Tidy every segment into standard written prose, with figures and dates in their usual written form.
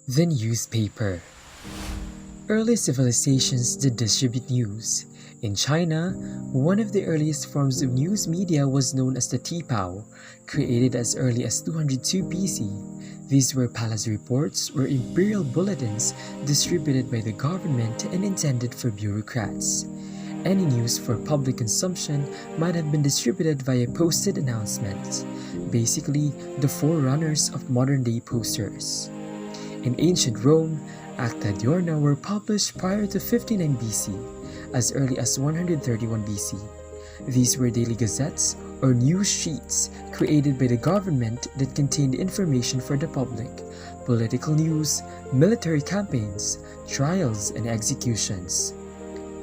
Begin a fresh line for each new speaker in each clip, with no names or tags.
The newspaper. Early civilizations did distribute news. In China, one of the earliest forms of news media was known as the Tipao, created as early as 202 BC. These were palace reports or imperial bulletins distributed by the government and intended for bureaucrats. Any news for public consumption might have been distributed via posted announcements, basically the forerunners of modern-day posters. In ancient Rome, Acta Diurna were published prior to 59 BC, as early as 131 BC. These were daily gazettes or news sheets created by the government that contained information for the public, political news, military campaigns, trials, and executions.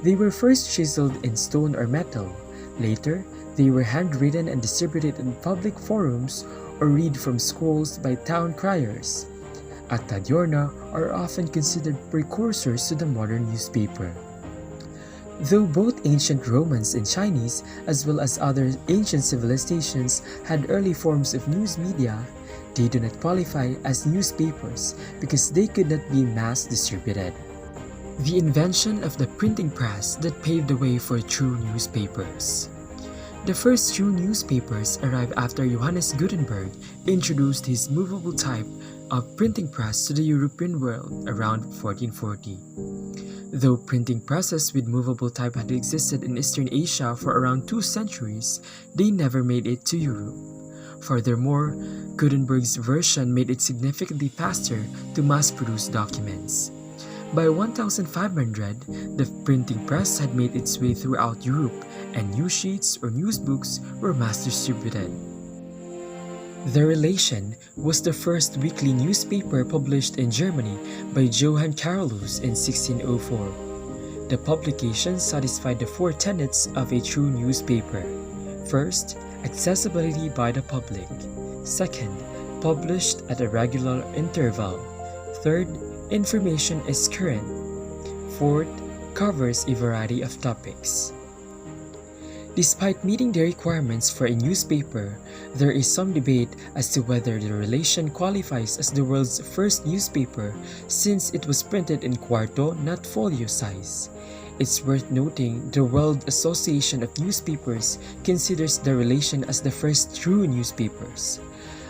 They were first chiseled in stone or metal. Later, they were handwritten and distributed in public forums or read from scrolls by town criers. Acta Diurna are often considered precursors to the modern newspaper. Though both ancient Romans and Chinese, as well as other ancient civilizations, had early forms of news media, they do not qualify as newspapers because they could not be mass distributed. The invention of the printing press that paved the way for true newspapers. The first true newspapers arrived after Johannes Gutenberg introduced his movable type of printing press to the European world around 1440. Though printing presses with movable type had existed in Eastern Asia for around 2 centuries, they never made it to Europe. Furthermore, Gutenberg's version made it significantly faster to mass-produce documents. By 1500, the printing press had made its way throughout Europe, and news sheets or news books were mass-distributed. The Relation was the first weekly newspaper published in Germany by Johann Carolus in 1604. The publication satisfied the 4 tenets of a true newspaper. First, accessibility by the public. Second, published at a regular interval. Third, information is current. Fourth, covers a variety of topics. Despite meeting the requirements for a newspaper, there is some debate as to whether the Relation qualifies as the world's first newspaper since it was printed in quarto, not folio size. It's worth noting the World Association of Newspapers considers the Relation as the first true newspapers.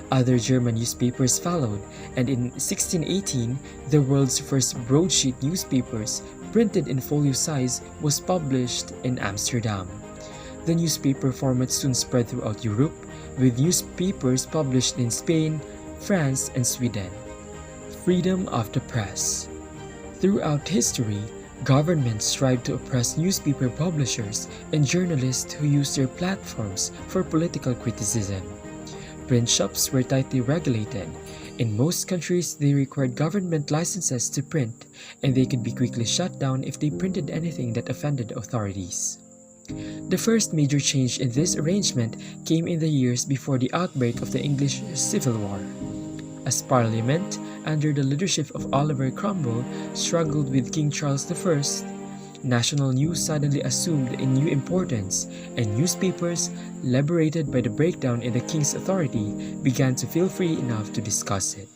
Other German newspapers followed, and in 1618, the world's first broadsheet newspapers, printed in folio size, was published in Amsterdam. The newspaper format soon spread throughout Europe, with newspapers published in Spain, France, and Sweden. Freedom of the press. Throughout history, governments strive to oppress newspaper publishers and journalists who use their platforms for political criticism. Print shops were tightly regulated. In most countries, they required government licenses to print, and they could be quickly shut down if they printed anything that offended authorities. The first major change in this arrangement came in the years before the outbreak of the English Civil War. As Parliament, under the leadership of Oliver Cromwell, struggled with King Charles I, national news suddenly assumed a new importance, and newspapers, liberated by the breakdown in the king's authority, began to feel free enough to discuss it.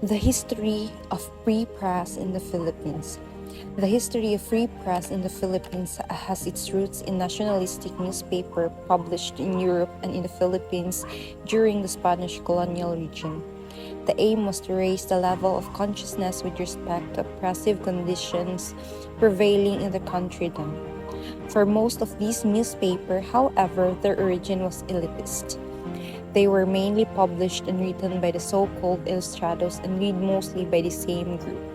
The history of free press in the Philippines. The history of free press in the Philippines has its roots in nationalistic newspaper published in Europe and in the Philippines during the Spanish colonial regime. The aim was to raise the level of consciousness with respect to oppressive conditions prevailing in the country then. For most of these newspapers, however, their origin was elitist. They were mainly published and written by the so-called ilustrados and read mostly by the same group.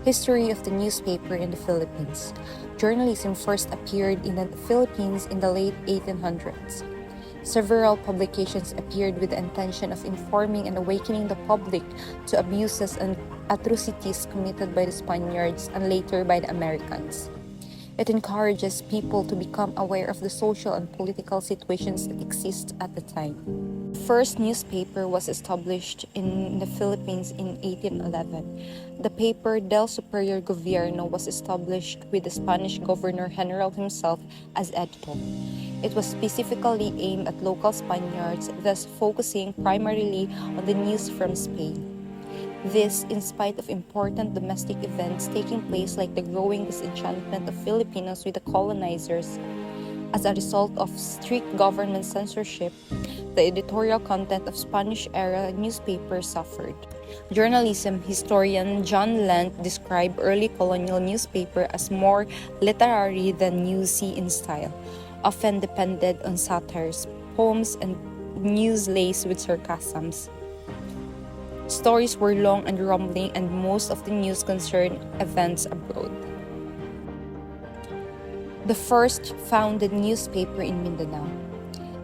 History of the newspaper in the Philippines. Journalism first appeared in the Philippines in the late 1800s. Several publications appeared with the intention of informing and awakening the public to abuses and atrocities committed by the Spaniards and later by the Americans. It encourages people to become aware of the social and political situations that exist at the time. The first newspaper was established in the Philippines in 1811. The paper Del Superior Gobierno was established with the Spanish Governor General himself as editor. It was specifically aimed at local Spaniards, thus focusing primarily on the news from Spain. This, in spite of important domestic events taking place like the growing disenchantment of Filipinos with the colonizers. As a result of strict government censorship, the editorial content of Spanish-era newspapers suffered. Journalism historian John Lent described early colonial newspaper as more literary than newsy in style, often depended on satires, poems, and news laced with sarcasms. Stories were long and rambling, and most of the news concerned events abroad. The first founded newspaper in Mindanao.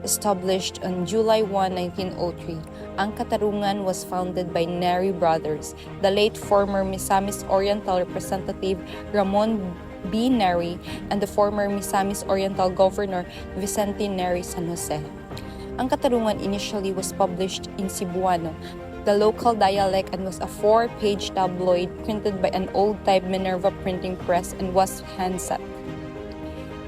Established on July 1, 1903, Ang Katarungan was founded by Neri brothers, the late former Misamis Oriental representative Ramon B. Neri and the former Misamis Oriental governor Vicente Neri San Jose. Ang Katarungan initially was published in Cebuano, the local dialect, and was a 4-page tabloid printed by an old-type Minerva printing press and was handset.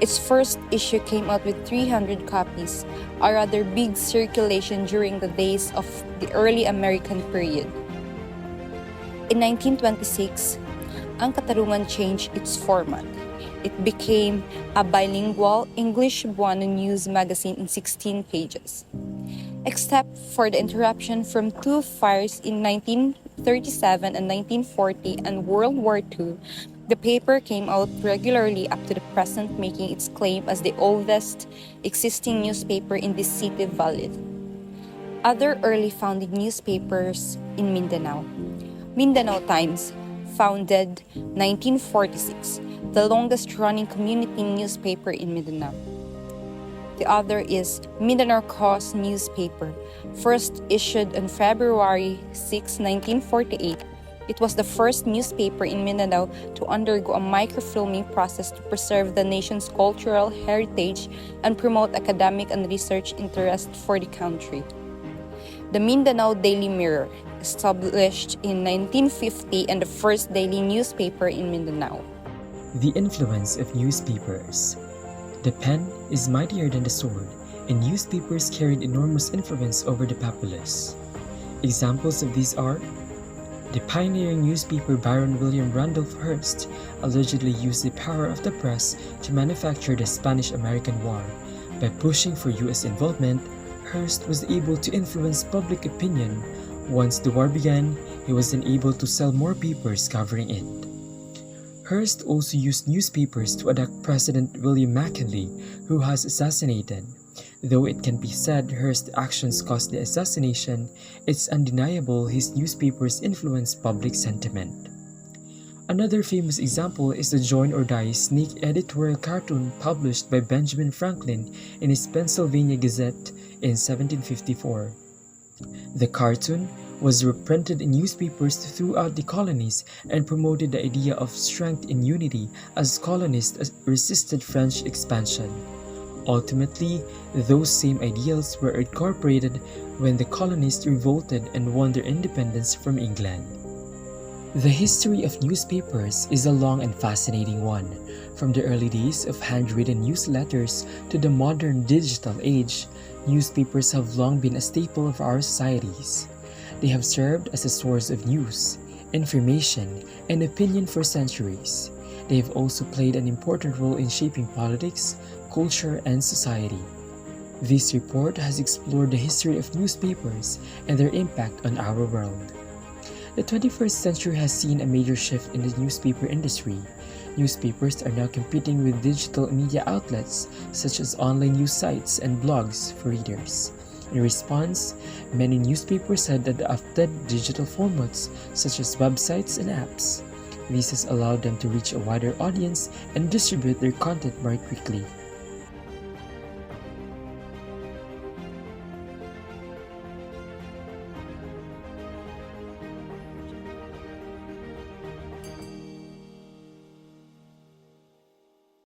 Its first issue came out with 300 copies, a rather big circulation during the days of the early American period. In 1926, Ang Katarungan changed its format. It became a bilingual English Cebuano news magazine in 16 pages. Except for the interruption from two fires in 1937 and 1940 and World War II, the paper came out regularly up to the present, making its claim as the oldest existing newspaper in this city valid. Other early founded newspapers in Mindanao. Mindanao Times, founded 1946, the longest-running community newspaper in Mindanao. The other is Mindanao Cross newspaper, first issued on February 6, 1948. It was the first newspaper in Mindanao to undergo a microfilming process to preserve the nation's cultural heritage and promote academic and research interest for the country. The Mindanao Daily Mirror, established in 1950 and the first daily newspaper in Mindanao.
The influence of newspapers. The pen is mightier than the sword, and newspapers carried enormous influence over the populace. Examples of these are the pioneering newspaper Baron William Randolph Hearst allegedly used the power of the press to manufacture the Spanish-American War. By pushing for U.S. involvement, Hearst was able to influence public opinion. Once the war began, he was then able to sell more papers covering it. Hearst also used newspapers to attack President William McKinley, who was assassinated. Though it can be said Hearst's actions caused the assassination, it's undeniable his newspapers influenced public sentiment. Another famous example is the Join or Die snake editorial cartoon published by Benjamin Franklin in his Pennsylvania Gazette in 1754. The cartoon was reprinted in newspapers throughout the colonies and promoted the idea of strength in unity as colonists resisted French expansion. Ultimately, those same ideals were incorporated when the colonists revolted and won their independence from England. The history of newspapers is a long and fascinating one. From the early days of handwritten newsletters to the modern digital age, newspapers have long been a staple of our societies. They have served as a source of news, information, and opinion for centuries. They have also played an important role in shaping politics, culture, and society. This report has explored the history of newspapers and their impact on our world. The 21st century has seen a major shift in the newspaper industry. Newspapers are now competing with digital media outlets such as online news sites and blogs for readers. In response, many newspapers have adopted digital formats such as websites and apps. This has allowed them to reach a wider audience and distribute their content more quickly.